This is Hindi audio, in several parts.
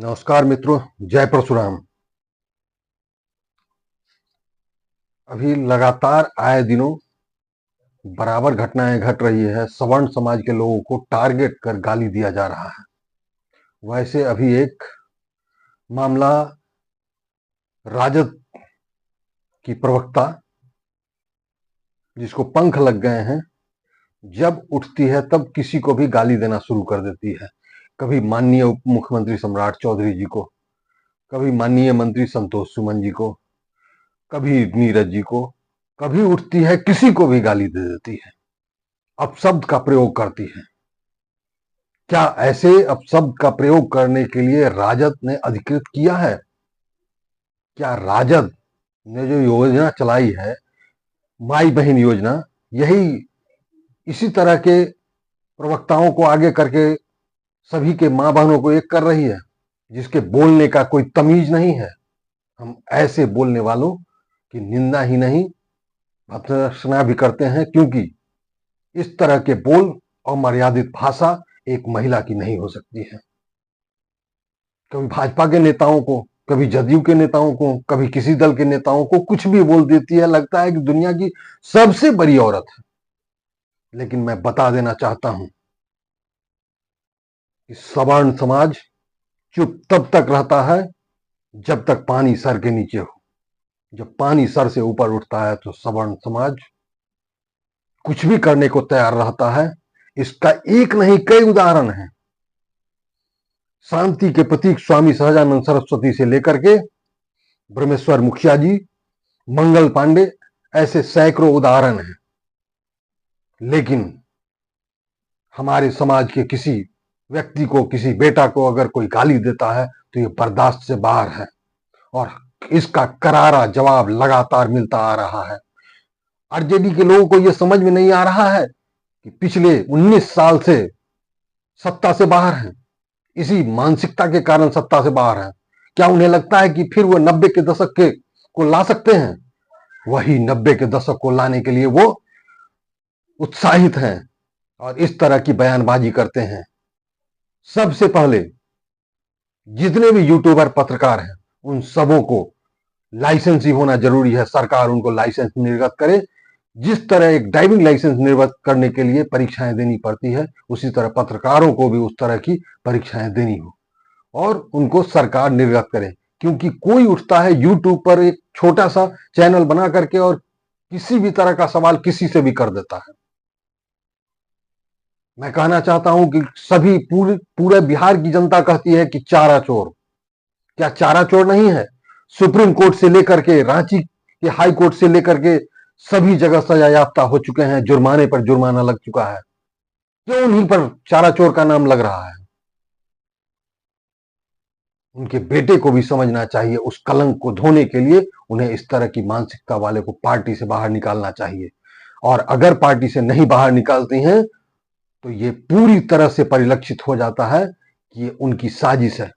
नमस्कार मित्रों, जय परशुराम। अभी लगातार आए दिनों बराबर घटनाएं घट रही है। सवर्ण समाज के लोगों को टारगेट कर गाली दिया जा रहा है। वैसे अभी एक मामला राजद की प्रवक्ता, जिसको पंख लग गए हैं, जब उठती है तब किसी को भी गाली देना शुरू कर देती है। कभी माननीय उप मुख्यमंत्री सम्राट चौधरी जी को, कभी माननीय मंत्री संतोष सुमन जी को, कभी नीरज जी को, कभी उठती है किसी को भी गाली दे देती है, अपशब्द का प्रयोग करती है। क्या ऐसे अपशब्द का प्रयोग करने के लिए राजद ने अधिकृत किया है? क्या राजद ने जो योजना चलाई है, माई बहन योजना, यही इसी तरह के प्रवक्ताओं को आगे करके सभी के मां बहनों को एक कर रही है, जिसके बोलने का कोई तमीज नहीं है? हम ऐसे बोलने वालों की निंदा ही नहीं, भर्त्सना भी करते हैं, क्योंकि इस तरह के बोल और मर्यादित भाषा एक महिला की नहीं हो सकती है। कभी भाजपा के नेताओं को, कभी जदयू के नेताओं को, कभी किसी दल के नेताओं को कुछ भी बोल देती है, लगता है कि दुनिया की सबसे बड़ी औरत है। लेकिन मैं बता देना चाहता हूं कि सवर्ण समाज चुप तब तक रहता है जब तक पानी सर के नीचे हो। जब पानी सर से ऊपर उठता है तो सवर्ण समाज कुछ भी करने को तैयार रहता है। इसका एक नहीं कई उदाहरण है। शांति के प्रतीक स्वामी सहजानंद सरस्वती से लेकर के ब्रह्मेश्वर मुखिया जी, मंगल पांडे, ऐसे सैकड़ों उदाहरण हैं। लेकिन हमारे समाज के किसी व्यक्ति को, किसी बेटा को अगर कोई गाली देता है तो ये बर्दाश्त से बाहर है, और इसका करारा जवाब लगातार मिलता आ रहा है। आरजेडी के लोगों को यह समझ में नहीं आ रहा है कि पिछले 19 साल से सत्ता से बाहर हैं, इसी मानसिकता के कारण सत्ता से बाहर हैं। क्या उन्हें लगता है कि फिर वो 90 के दशक के को ला सकते हैं? वही 90 के दशक को लाने के लिए वो उत्साहित हैं और इस तरह की बयानबाजी करते हैं। सबसे पहले जितने भी यूट्यूबर, पत्रकार हैं, उन सबों को लाइसेंस ही होना जरूरी है। सरकार उनको लाइसेंस निर्गत करे। जिस तरह एक ड्राइविंग लाइसेंस निर्गत करने के लिए परीक्षाएं देनी पड़ती है, उसी तरह पत्रकारों को भी उस तरह की परीक्षाएं देनी हो और उनको सरकार निर्गत करे। क्योंकि कोई उठता है यूट्यूब पर एक छोटा सा चैनल बना करके और किसी भी तरह का सवाल किसी से भी कर देता है। मैं कहना चाहता हूं कि सभी पूरे बिहार की जनता कहती है कि चारा चोर। क्या चारा चोर नहीं है? सुप्रीम कोर्ट से लेकर के रांची के हाई कोर्ट से लेकर के सभी जगह सजा याफ्ता हो चुके हैं, जुर्माने पर जुर्माना लग चुका है। क्यों उन्हीं पर चारा चोर का नाम लग रहा है? उनके बेटे को भी समझना चाहिए। उस कलंक को धोने के लिए उन्हें इस तरह की मानसिकता वाले को पार्टी से बाहर निकालना चाहिए। और अगर पार्टी से नहीं बाहर निकालती हैं तो ये पूरी तरह से परिलक्षित हो जाता है कि ये उनकी साजिश है।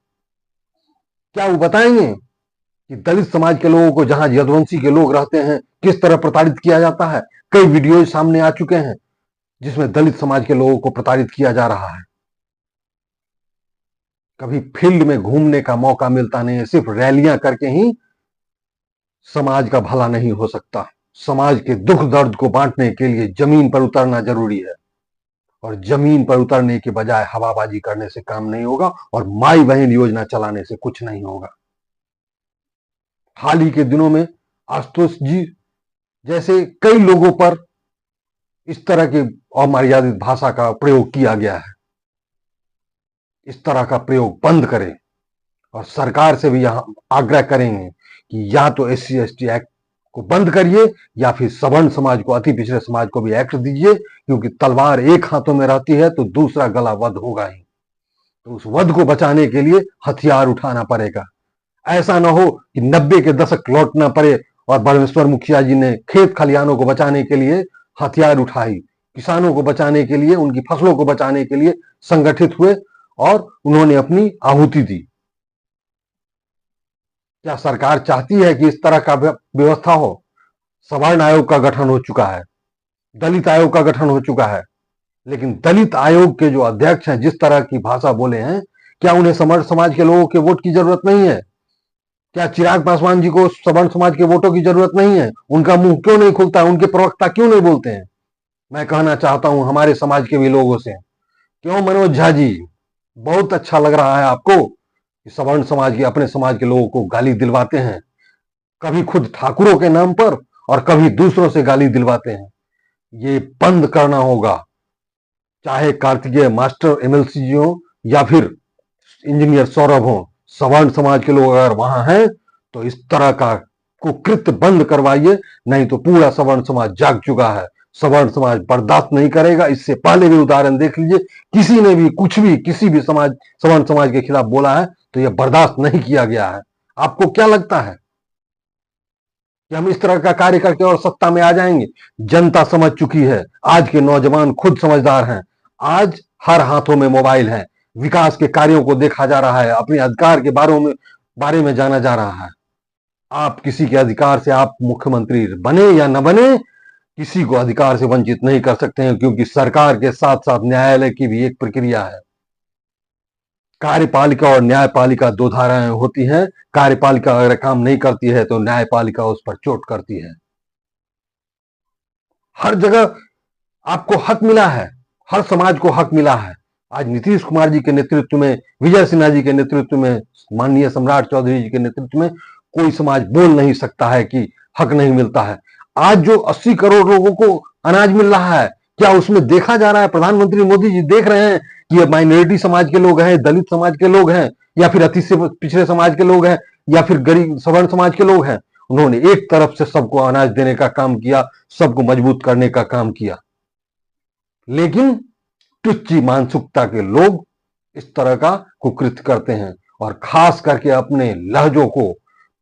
क्या वो बताएंगे कि दलित समाज के लोगों को, जहां यदुवंशी के लोग रहते हैं, किस तरह प्रताड़ित किया जाता है? कई वीडियो सामने आ चुके हैं जिसमें दलित समाज के लोगों को प्रताड़ित किया जा रहा है। कभी फील्ड में घूमने का मौका मिलता नहीं है। सिर्फ रैलियां करके ही समाज का भला नहीं हो सकता। समाज के दुख दर्द को बांटने के लिए जमीन पर उतरना जरूरी है, और जमीन पर उतरने के बजाय हवाबाजी करने से काम नहीं होगा, और माई बहन योजना चलाने से कुछ नहीं होगा। हाल ही के दिनों में आशुतोष जी जैसे कई लोगों पर इस तरह के अमर्यादित भाषा का प्रयोग किया गया है। इस तरह का प्रयोग बंद करें, और सरकार से भी यहां आग्रह करेंगे कि या तो SC/ST एक्ट को बंद करिए, या फिर सवर्ण समाज को, अति पिछड़े समाज को भी एक्ट दीजिए। क्योंकि तलवार एक हाथों में रहती है तो दूसरा गला वध होगा ही। तो उस वध को बचाने के लिए हथियार उठाना पड़ेगा। ऐसा ना हो कि 90 के दशक लौटना पड़े और ब्रह्मेश्वर मुखिया जी ने खेत खलिहानों को बचाने के लिए हथियार उठाई, किसानों को बचाने के लिए, उनकी फसलों को बचाने के लिए संगठित हुए और उन्होंने अपनी आहुति दी। क्या सरकार चाहती है कि इस तरह का व्यवस्था हो? सवर्ण आयोग का गठन हो चुका है, दलित आयोग का गठन हो चुका है, लेकिन दलित आयोग के जो अध्यक्ष हैं जिस तरह की भाषा बोले हैं क्या उन्हें सवर्ण समाज के लोगों के वोट की जरूरत नहीं है? क्या चिराग पासवान जी को सवर्ण समाज के वोटों की जरूरत नहीं है? उनका मुंह क्यों नहीं खुलता? उनके प्रवक्ता क्यों नहीं बोलते हैं? मैं कहना चाहता हूं हमारे समाज के भी लोगों से, क्यों मनोज झा जी, बहुत अच्छा लग रहा है आपको कि सवर्ण समाज के, अपने समाज के लोगों को गाली दिलवाते हैं, कभी खुद ठाकुरों के नाम पर और कभी दूसरों से गाली दिलवाते हैं। ये बंद करना होगा, चाहे कार्तिकेय मास्टर एमएलसी जी हो या फिर इंजीनियर सौरभ हो। सवर्ण समाज के लोग अगर वहां हैं तो इस तरह का कुकृत्य बंद करवाइए, नहीं तो पूरा सवर्ण समाज जाग चुका है। सवर्ण समाज बर्दाश्त नहीं करेगा। इससे पहले भी उदाहरण देख लीजिए, किसी ने भी कुछ भी किसी भी समाज, सवर्ण समाज के खिलाफ बोला है तो यह बर्दाश्त नहीं किया गया है। आपको क्या लगता है कि हम इस तरह का कार्य करके और सत्ता में आ जाएंगे? जनता समझ चुकी है, आज के नौजवान खुद समझदार हैं। आज हर हाथों में मोबाइल है, विकास के कार्यों को देखा जा रहा है, अपने अधिकार के बारे में जाना जा रहा है। आप किसी के अधिकार से, आप मुख्यमंत्री बने या न बने, किसी को अधिकार से वंचित नहीं कर सकते हैं, क्योंकि सरकार के साथ साथ न्यायालय की भी एक प्रक्रिया है। कार्यपालिका और न्यायपालिका दो धाराएं होती हैं। कार्यपालिका अगर काम नहीं करती है तो न्यायपालिका उस पर चोट करती है। हर जगह आपको हक मिला है, हर समाज को हक मिला है। आज नीतीश कुमार जी के नेतृत्व में, विजय सिन्हा जी के नेतृत्व में, माननीय सम्राट चौधरी जी के नेतृत्व में कोई समाज बोल नहीं सकता है कि हक नहीं मिलता है। आज जो 80 करोड़ लोगों को अनाज मिल रहा है, क्या उसमें देखा जा रहा है? प्रधानमंत्री मोदी जी देख रहे हैं कि ये माइनॉरिटी समाज के लोग हैं, दलित समाज के लोग हैं, या फिर अति से पिछड़े समाज के लोग हैं, या फिर गरीब सवर्ण समाज के लोग हैं? उन्होंने एक तरफ से सबको अनाज देने का काम किया, सबको मजबूत करने का काम किया। लेकिन टुच्ची मानसिकता के लोग इस तरह का कुकृत्य करते हैं, और खास करके अपने लहजों को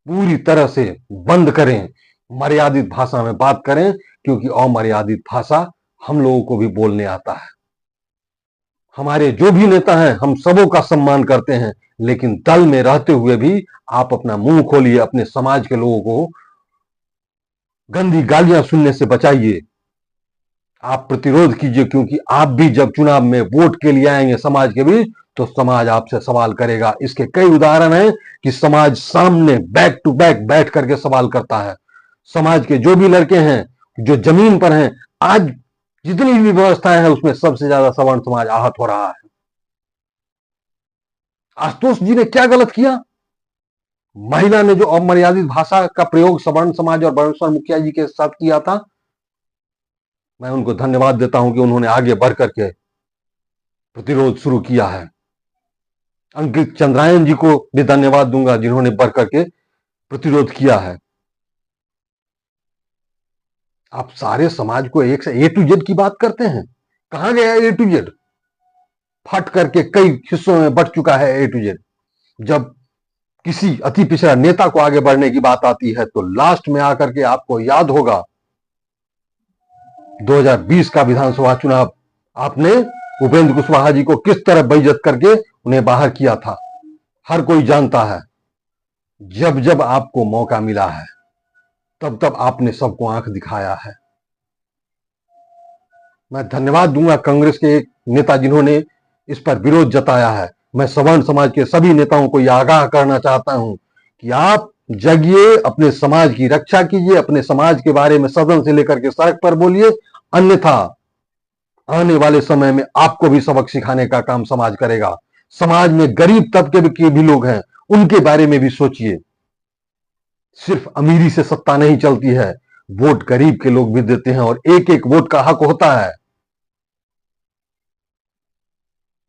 पूरी तरह से बंद करें, मर्यादित भाषा में बात करें, क्योंकि अमर्यादित भाषा हम लोगों को भी बोलने आता है। हमारे जो भी नेता हैं, हम सबों का सम्मान करते हैं, लेकिन दल में रहते हुए भी आप अपना मुंह खोलिए, अपने समाज के लोगों को गंदी गालियां सुनने से बचाइए। आप प्रतिरोध कीजिए, क्योंकि आप भी जब चुनाव में वोट के लिए आएंगे समाज के बीच, तो समाज आपसे सवाल करेगा। इसके कई उदाहरण हैं कि समाज सामने बैक टू बैक बैठ करके सवाल करता है। समाज के जो भी लड़के हैं, जो जमीन पर हैं, आज जितनी भी व्यवस्थाएं हैं उसमें सबसे ज्यादा सवर्ण समाज आहत हो रहा है। आशुतोष जी ने क्या गलत किया? महिला ने जो अमर्यादित भाषा का प्रयोग सवर्ण समाज और ब्रह्मेश्वर मुखिया जी के साथ किया था, मैं उनको धन्यवाद देता हूं कि उन्होंने आगे बढ़ करके प्रतिरोध शुरू किया है। अंकित चंद्रायन जी को भी धन्यवाद दूंगा, जिन्होंने बढ़ करके प्रतिरोध किया है। आप सारे समाज को एक से ए टू जेड की बात करते हैं। कहां गया ए टू जेड? फट करके कई हिस्सों में बढ़ चुका है ए टू जेड। जब किसी अति पिछड़ा नेता को आगे बढ़ने की बात आती है तो लास्ट में आकर के आपको याद होगा 2020 का विधानसभा चुनाव, आपने उपेंद्र कुशवाहा जी को किस तरह बेइज्जत करके उन्हें बाहर किया था। हर कोई जानता है। जब जब आपको मौका मिला है, तब तब आपने सबको आंख दिखाया है। मैं धन्यवाद दूंगा कांग्रेस के एक नेता जिन्होंने इस पर विरोध जताया है। मैं सवर्ण समाज के सभी नेताओं को यह आगाह करना चाहता हूं कि आप जगिए, अपने समाज की रक्षा कीजिए, अपने समाज के बारे में सदन से लेकर के सड़क पर बोलिए, अन्यथा आने वाले समय में आपको भी सबक सिखाने का काम समाज करेगा। समाज में गरीब तबके के भी लोग हैं, उनके बारे में भी सोचिए। सिर्फ अमीरी से सत्ता नहीं चलती है, वोट गरीब के लोग भी देते हैं, और एक एक वोट का हक होता है।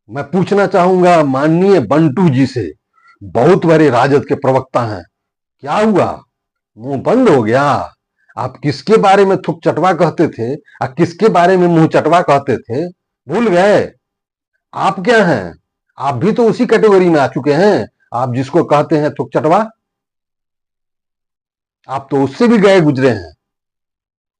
मैं पूछना चाहूंगा माननीय बंटू जी से, बहुत बड़े राजद के प्रवक्ता हैं, क्या हुआ? मुंह बंद हो गया? आप किसके बारे में थुक चटवा कहते थे और किसके बारे में मुंह चटवा कहते थे? भूल गए? आप क्या हैं? आप भी तो उसी कैटेगरी में आ चुके हैं। आप जिसको कहते हैं थुक चटवा, आप तो उससे भी गए गुजरे हैं।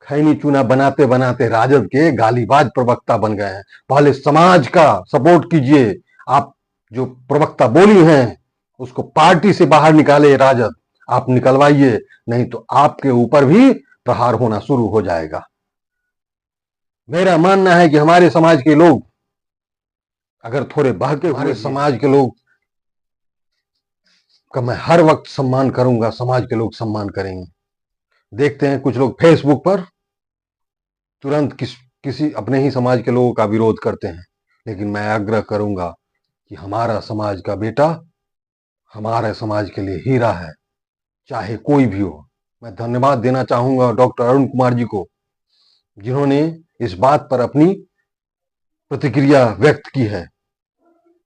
खैनी चूना बनाते बनाते राजद के गालीबाज प्रवक्ता बन गए हैं। पहले समाज का सपोर्ट कीजिए। आप जो प्रवक्ता बोली हैं उसको पार्टी से बाहर निकाले राजद, आप निकलवाइए, नहीं तो आपके ऊपर भी प्रहार होना शुरू हो जाएगा। मेरा मानना है कि हमारे समाज के लोग अगर थोड़े बहके हुए, समाज के लोग का मैं हर वक्त सम्मान करूंगा, समाज के लोग सम्मान करेंगे। देखते हैं कुछ लोग फेसबुक पर तुरंत किसी अपने ही समाज के लोगों का विरोध करते हैं, लेकिन मैं आग्रह करूंगा कि हमारा समाज का बेटा हमारे समाज के लिए हीरा है, चाहे कोई भी हो। मैं धन्यवाद देना चाहूंगा डॉक्टर अरुण कुमार जी को, जिन्होंने इस बात पर अपनी प्रतिक्रिया व्यक्त की है।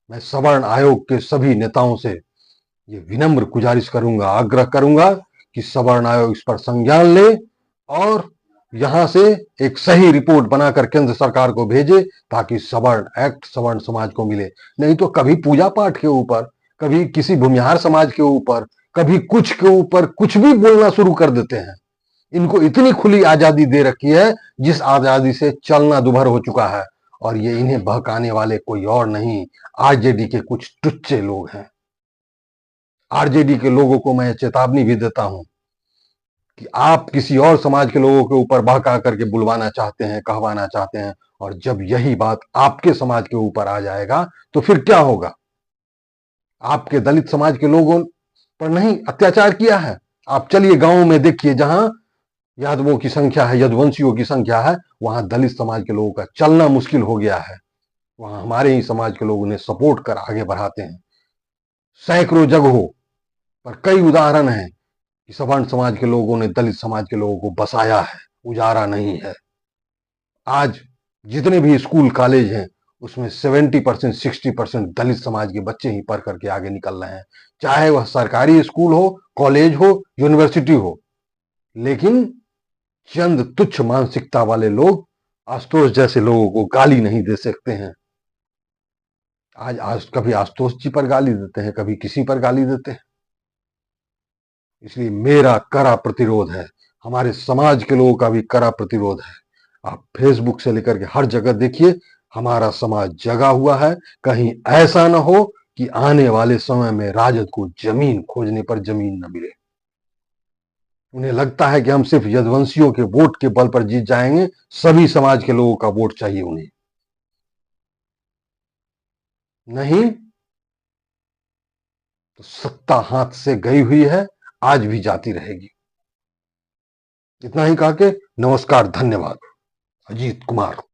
मैं सवर्ण आयोग के सभी नेताओं से ये विनम्र गुजारिश करूंगा, आग्रह करूंगा कि सवर्ण आयोग इस पर संज्ञान ले और यहां से एक सही रिपोर्ट बनाकर केंद्र सरकार को भेजे, ताकि सवर्ण एक्ट सवर्ण समाज को मिले। नहीं तो कभी पूजा पाठ के ऊपर, कभी किसी भूमिहार समाज के ऊपर, कभी कुछ के ऊपर कुछ भी बोलना शुरू कर देते हैं। इनको इतनी खुली आजादी दे रखी है, जिस आजादी से चलना दुभर हो चुका है। और ये इन्हें बहकाने वाले कोई और नहीं, आरजेडी के कुछ टुच्चे लोग हैं। आरजेडी के लोगों को मैं चेतावनी भी देता हूं कि आप किसी और समाज के लोगों के ऊपर बहका करके बुलवाना चाहते हैं, कहवाना चाहते हैं, और जब यही बात आपके समाज के ऊपर आ जाएगा तो फिर क्या होगा? आपके दलित समाज के लोगों पर नहीं अत्याचार किया है? आप चलिए गांव में देखिए, जहां यादवों की संख्या है, यदुवंशियों की संख्या है, वहां दलित समाज के लोगों का चलना मुश्किल हो गया है। वहां हमारे ही समाज के लोग उन्हें सपोर्ट कर आगे बढ़ाते हैं। सैकड़ों जगहों पर कई उदाहरण हैं कि सवर्ण समाज के लोगों ने दलित समाज के लोगों को बसाया है, उजारा नहीं है। आज जितने भी स्कूल कॉलेज हैं, उसमें 70% 60% दलित समाज के बच्चे ही पढ़ करके आगे निकल रहे हैं, चाहे वह सरकारी स्कूल हो, कॉलेज हो, यूनिवर्सिटी हो। लेकिन चंद तुच्छ मानसिकता वाले लोग आशुतोष जैसे लोगों को गाली नहीं दे सकते हैं। आज कभी आशुतोष जी पर गाली देते हैं, कभी किसी पर गाली देते हैं। इसलिए मेरा कड़ा प्रतिरोध है, हमारे समाज के लोगों का भी कड़ा प्रतिरोध है। आप फेसबुक से लेकर के हर जगह देखिए, हमारा समाज जगा हुआ है। कहीं ऐसा ना हो कि आने वाले समय में राजद को जमीन खोजने पर जमीन न मिले। उन्हें लगता है कि हम सिर्फ यदुवंशियों के वोट के बल पर जीत जाएंगे। सभी समाज के लोगों का वोट चाहिए उन्हें, नहीं तो सत्ता हाथ से गई हुई है, आज भी जाती रहेगी। इतना ही कहा के नमस्कार, धन्यवाद। अजीत कुमार।